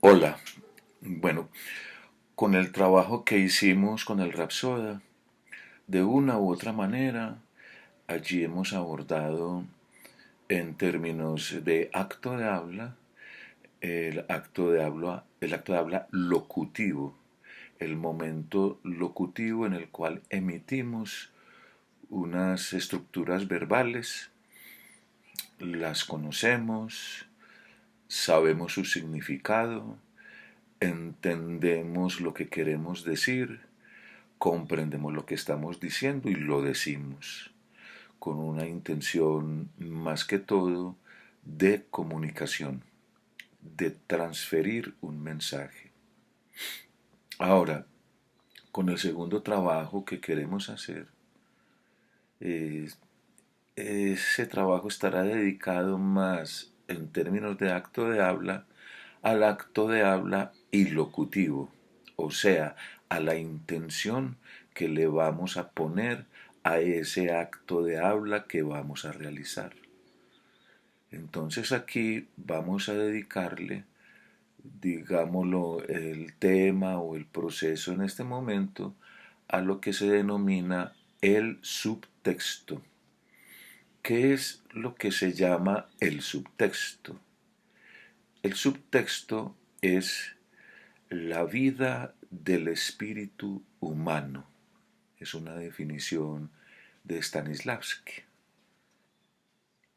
Hola, bueno, con el trabajo que hicimos con el Rapsoda, de una u otra manera, allí hemos abordado en términos de acto de habla, el acto de habla locutivo, el momento locutivo en el cual emitimos unas estructuras verbales, las conocemos, sabemos su significado, entendemos lo que queremos decir, comprendemos lo que estamos diciendo y lo decimos con una intención más que todo de comunicación, de transferir un mensaje. Ahora, con el segundo trabajo que queremos hacer, eh, ese trabajo estará dedicado más en términos de acto de habla al acto de habla ilocutivo, o sea, a la intención que le vamos a poner a ese acto de habla que vamos a realizar. Entonces aquí vamos a dedicarle, digámoslo, el tema o el proceso en este momento a lo que se denomina el subtexto. ¿Qué es lo que se llama el subtexto? El subtexto es la vida del espíritu humano. Es una definición de Stanislavski.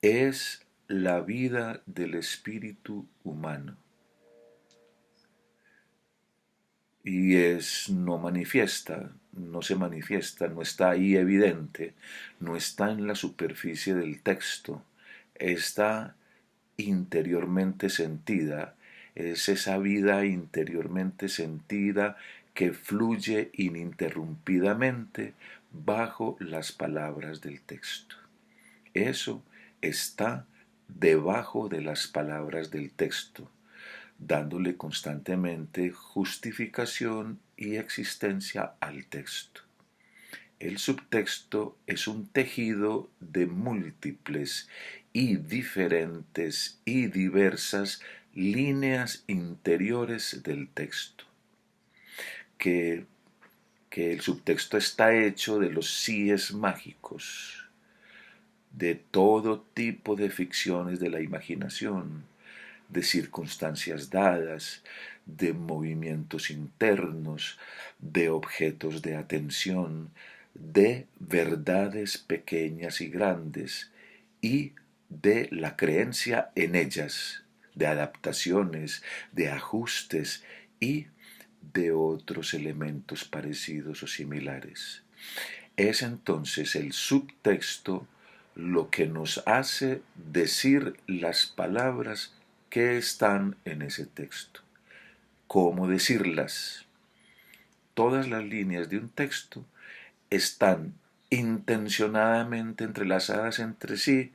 Es la vida del espíritu humano. Y es no manifiesta, no se manifiesta, no está ahí evidente, no está en la superficie del texto, está interiormente sentida, es esa vida interiormente sentida que fluye ininterrumpidamente bajo las palabras del texto. Eso está debajo de las palabras del texto, dándole constantemente justificación y existencia al texto. El subtexto es un tejido de múltiples y diferentes y diversas líneas interiores del texto, que, que el subtexto está hecho de los síes mágicos, de todo tipo de ficciones de la imaginación, de circunstancias dadas, de movimientos internos, de objetos de atención, de verdades pequeñas y grandes y de la creencia en ellas, de adaptaciones, de ajustes y de otros elementos parecidos o similares. Es entonces el subtexto lo que nos hace decir las palabras que están en ese texto. ¿Cómo decirlas? Todas las líneas de un texto están intencionadamente entrelazadas entre sí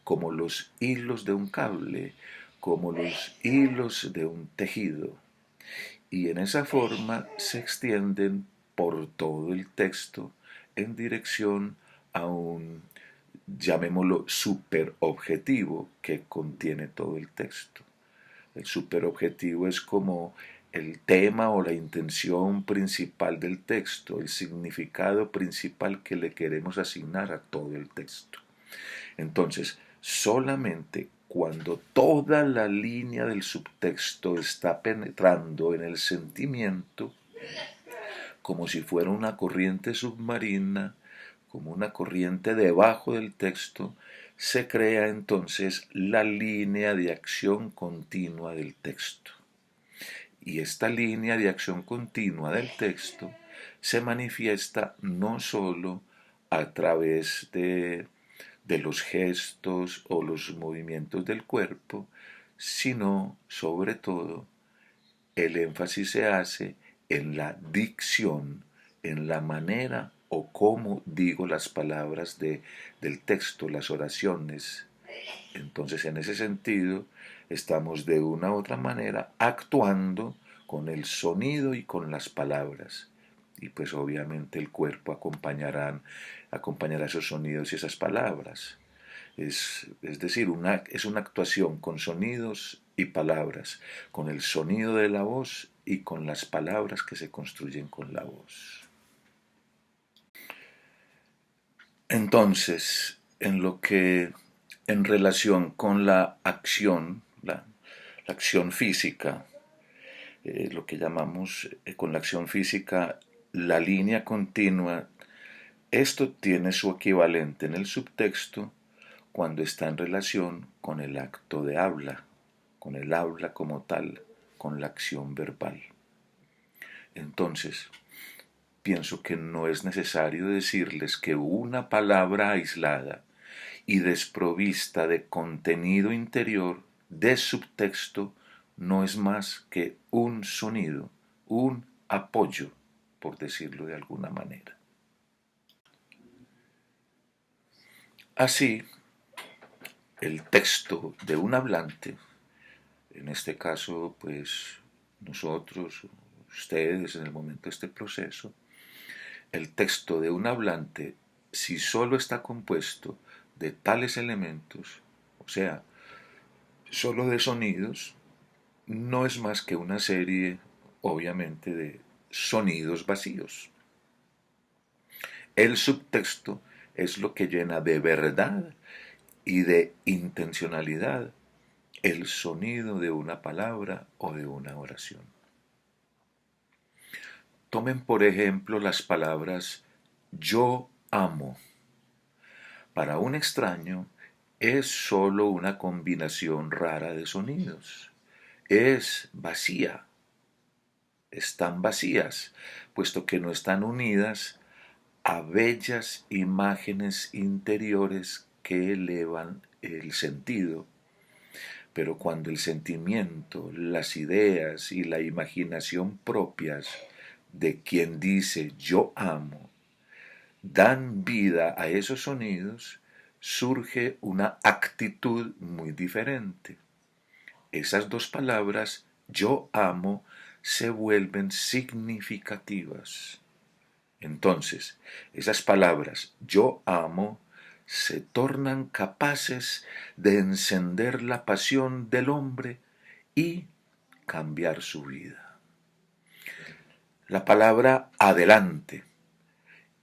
como los hilos de un cable, como los hilos de un tejido. Y en esa forma se extienden por todo el texto en dirección a un, llamémoslo, superobjetivo que contiene todo el texto. El superobjetivo es como el tema o la intención principal del texto, el significado principal que le queremos asignar a todo el texto. Entonces, solamente cuando toda la línea del subtexto está penetrando en el sentimiento, como si fuera una corriente submarina, como una corriente debajo del texto, se crea entonces la línea de acción continua del texto. Y esta línea de acción continua del texto se manifiesta no sólo a través de los gestos o los movimientos del cuerpo, sino sobre todo el énfasis se hace en la dicción, en la manera o cómo digo las palabras del texto, las oraciones. Entonces, en ese sentido, estamos de una u otra manera actuando con el sonido y con las palabras. Y pues obviamente el cuerpo acompañará esos sonidos y esas palabras. Es decir, es una actuación con sonidos y palabras, con el sonido de la voz y con las palabras que se construyen con la voz. Entonces, en relación con la acción, la acción física, lo que llamamos con la acción física la línea continua, esto tiene su equivalente en el subtexto cuando está en relación con el acto de habla, con el habla como tal, con la acción verbal. Entonces, pienso que no es necesario decirles que una palabra aislada y desprovista de contenido interior, de subtexto, no es más que un sonido, un apoyo, por decirlo de alguna manera. Así, el texto de un hablante, en este caso, pues nosotros, ustedes, en el momento de este proceso, el texto de un hablante, si solo está compuesto de tales elementos, o sea, solo de sonidos, no es más que una serie, obviamente, de sonidos vacíos. El subtexto es lo que llena de verdad y de intencionalidad el sonido de una palabra o de una oración. Tomen por ejemplo las palabras yo amo. Para un extraño es sólo una combinación rara de sonidos. Es vacía, están vacías, puesto que no están unidas a bellas imágenes interiores que elevan el sentido. Pero cuando el sentimiento, las ideas y la imaginación propias de quien dice yo amo dan vida a esos sonidos, surge una actitud muy diferente. Esas dos palabras, yo amo, se vuelven significativas. Entonces, esas palabras, yo amo, se tornan capaces de encender la pasión del hombre y cambiar su vida. La palabra adelante,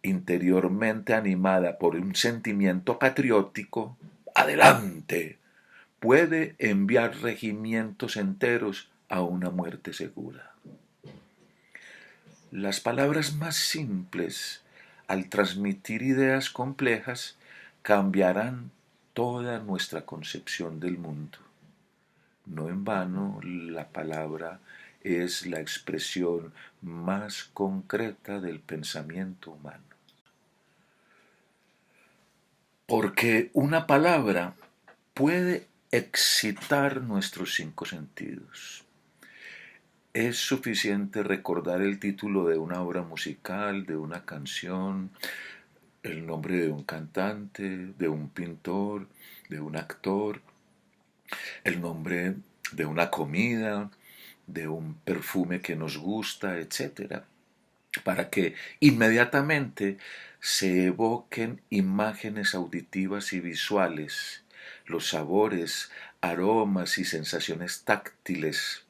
interiormente animada por un sentimiento patriótico, adelante, puede enviar regimientos enteros a una muerte segura. Las palabras más simples, al transmitir ideas complejas, cambiarán toda nuestra concepción del mundo. No en vano, la palabra es la expresión más concreta del pensamiento humano. Porque una palabra puede excitar nuestros cinco sentidos. Es suficiente recordar el título de una obra musical, de una canción, el nombre de un cantante, de un pintor, de un actor, el nombre de una comida, de un perfume que nos gusta, etcétera, para que inmediatamente se evoquen imágenes auditivas y visuales, los sabores, aromas y sensaciones táctiles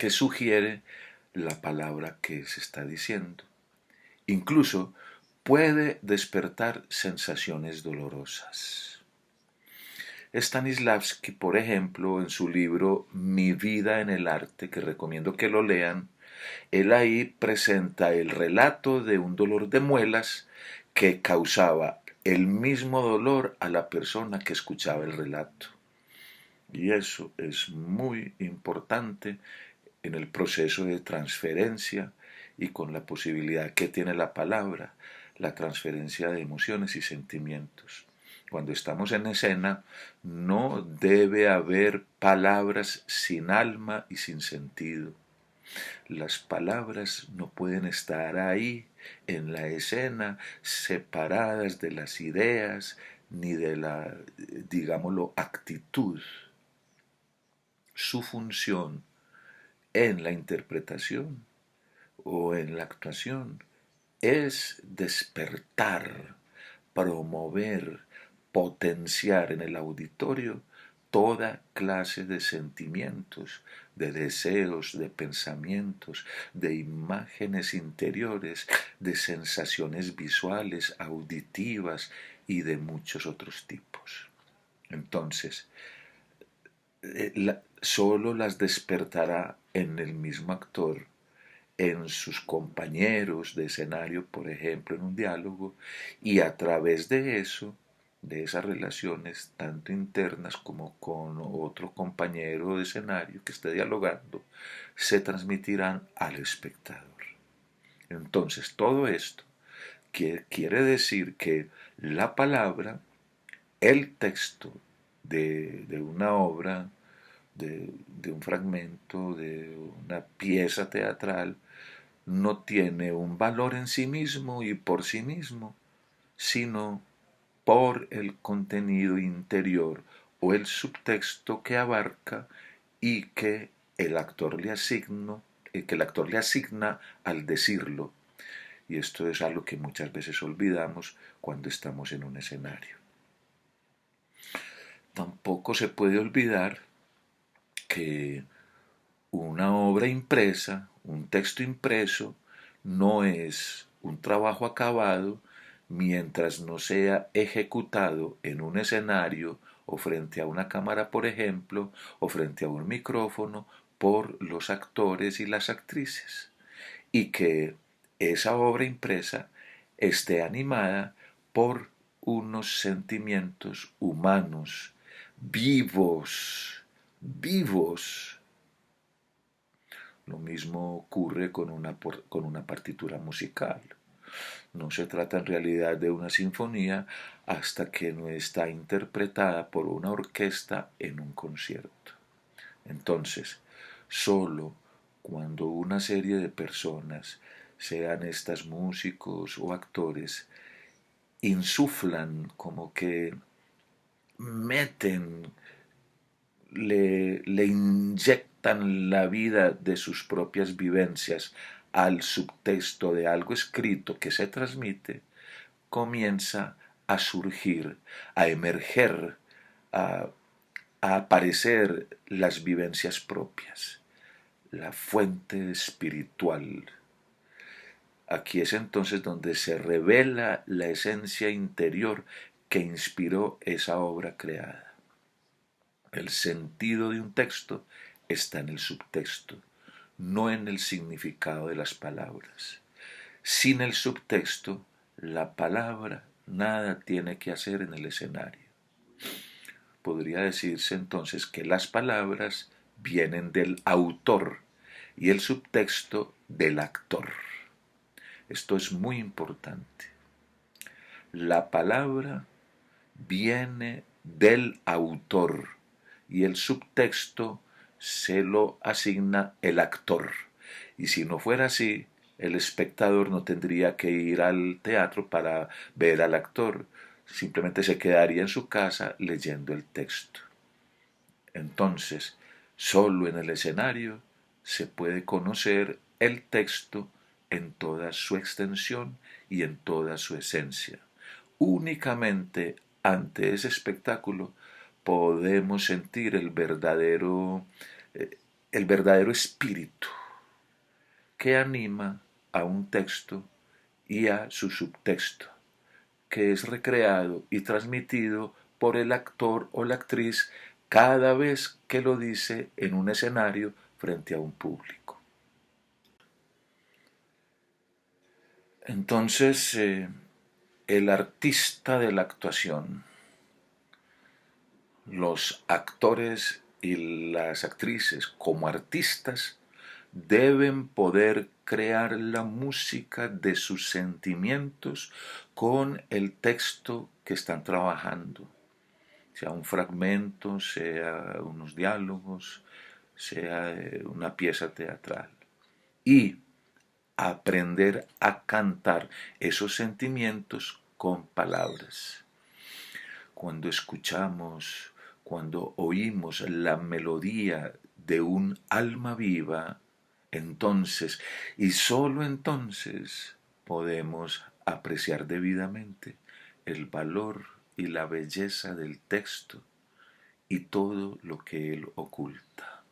que sugiere la palabra que se está diciendo. Incluso puede despertar sensaciones dolorosas. Stanislavski, por ejemplo, en su libro Mi vida en el arte, que recomiendo que lo lean, él ahí presenta el relato de un dolor de muelas que causaba el mismo dolor a la persona que escuchaba el relato. Y eso es muy importante en el proceso de transferencia y con la posibilidad que tiene la palabra, la transferencia de emociones y sentimientos. Cuando estamos en escena, no debe haber palabras sin alma y sin sentido. Las palabras no pueden estar ahí en la escena separadas de las ideas ni de la, digámoslo, actitud. Su función en la interpretación o en la actuación es despertar, promover, potenciar en el auditorio toda clase de sentimientos, de deseos, de pensamientos, de imágenes interiores, de sensaciones visuales, auditivas y de muchos otros tipos. Entonces, solo las despertará en el mismo actor, en sus compañeros de escenario, por ejemplo, en un diálogo, y a través de eso, de esas relaciones, tanto internas como con otro compañero de escenario que esté dialogando, se transmitirán al espectador. Entonces, todo esto quiere decir que la palabra, el texto de una obra, de un fragmento, de una pieza teatral, no tiene un valor en sí mismo y por sí mismo, sino por el contenido interior o el subtexto que abarca y que el actor le asigna al decirlo. Y esto es algo que muchas veces olvidamos cuando estamos en un escenario. Tampoco se puede olvidar que una obra impresa, un texto impreso, no es un trabajo acabado mientras no sea ejecutado en un escenario o frente a una cámara, por ejemplo, o frente a un micrófono por los actores y las actrices. Y que esa obra impresa esté animada por unos sentimientos humanos, vivos, vivos. Lo mismo ocurre con una partitura musical. No se trata en realidad de una sinfonía hasta que no está interpretada por una orquesta en un concierto. Entonces, solo cuando una serie de personas, sean estas músicos o actores, insuflan, como que meten, le inyectan la vida de sus propias vivencias al subtexto de algo escrito que se transmite, comienza a surgir, a emerger, a, a aparecer las vivencias propias, la fuente espiritual. Aquí es entonces donde se revela la esencia interior que inspiró esa obra creada. El sentido de un texto está en el subtexto, no en el significado de las palabras. Sin el subtexto, la palabra nada tiene que hacer en el escenario. Podría decirse entonces que las palabras vienen del autor y el subtexto del actor. Esto es muy importante. La palabra viene del autor y el subtexto se lo asigna el actor. Y si no fuera así, el espectador no tendría que ir al teatro para ver al actor, simplemente se quedaría en su casa leyendo el texto. Entonces, solo en el escenario se puede conocer el texto en toda su extensión y en toda su esencia. Únicamente ante ese espectáculo podemos sentir el verdadero espíritu que anima a un texto y a su subtexto, que es recreado y transmitido por el actor o la actriz cada vez que lo dice en un escenario frente a un público. Entonces, el artista de la actuación, los actores y las actrices como artistas deben poder crear la música de sus sentimientos con el texto que están trabajando, sea un fragmento, sea unos diálogos, sea una pieza teatral. Y aprender a cantar esos sentimientos con palabras. Cuando escuchamos, cuando oímos la melodía de un alma viva, entonces, y sólo entonces, podemos apreciar debidamente el valor y la belleza del texto y todo lo que él oculta.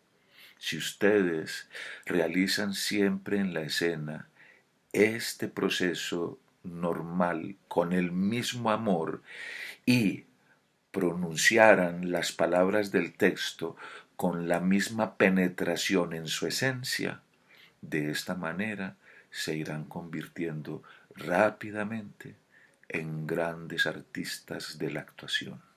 Si ustedes realizan siempre en la escena este proceso normal con el mismo amor y pronunciaran las palabras del texto con la misma penetración en su esencia, de esta manera se irán convirtiendo rápidamente en grandes artistas de la actuación.